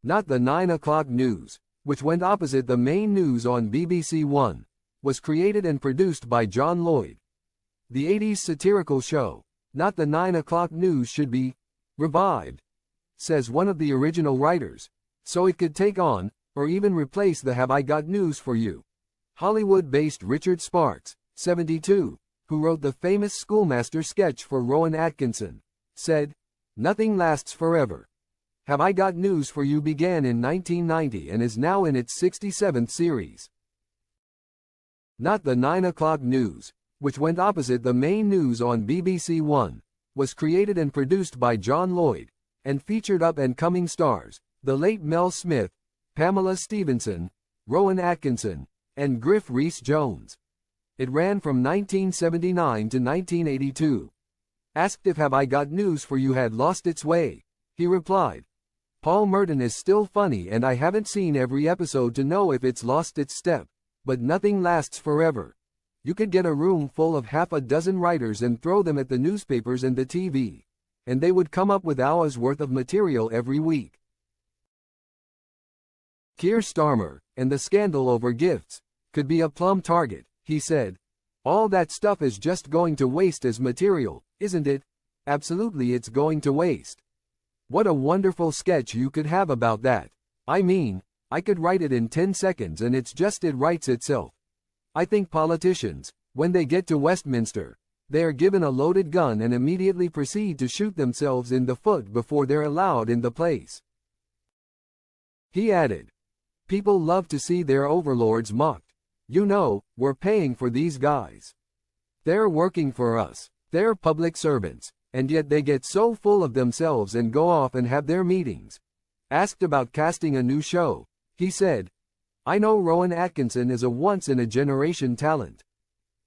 Not the 9 o'clock news, which went opposite the main news on BBC One, was created and produced by John Lloyd. The 80s satirical show, Not the 9 o'clock news, should be revived, says one of the original writers, so it could take on, or even replace the Have I Got News for You. Hollywood-based Richard Sparks, 72, who wrote the famous schoolmaster sketch for Rowan Atkinson, said, "Nothing lasts forever. Have I Got News for You began in 1990 and is now in its 67th series." Not the 9 o'clock news, which went opposite the main news on BBC One, was created and produced by John Lloyd, and featured up-and-coming stars, the late Mel Smith, Pamela Stephenson, Rowan Atkinson, and Griff Rhys-Jones. It ran from 1979 to 1982. Asked if Have I Got News for You had lost its way, he replied, "Paul Merton is still funny and I haven't seen every episode to know if it's lost its step, but nothing lasts forever. You could get a room full of half a dozen writers and throw them at the newspapers and the TV, and they would come up with hours worth of material every week." Keir Starmer, and the scandal over gifts, could be a plum target, he said. "All that stuff is just going to waste as material, isn't it? Absolutely, it's going to waste. What a wonderful sketch you could have about that. I mean, I could write it in 10 seconds and it writes itself. I think politicians, when they get to Westminster, they are given a loaded gun and immediately proceed to shoot themselves in the foot before they're allowed in the place." He added, "People love to see their overlords mocked. You know, we're paying for these guys. They're working for us. They're public servants, and yet they get so full of themselves and go off and have their meetings." Asked about casting a new show, he said, "I know Rowan Atkinson is a once-in-a-generation talent.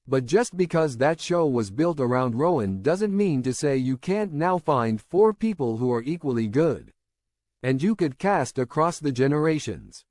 But just because that show was built around Rowan doesn't mean to say you can't now find 4 people who are equally good. And you could cast across the generations."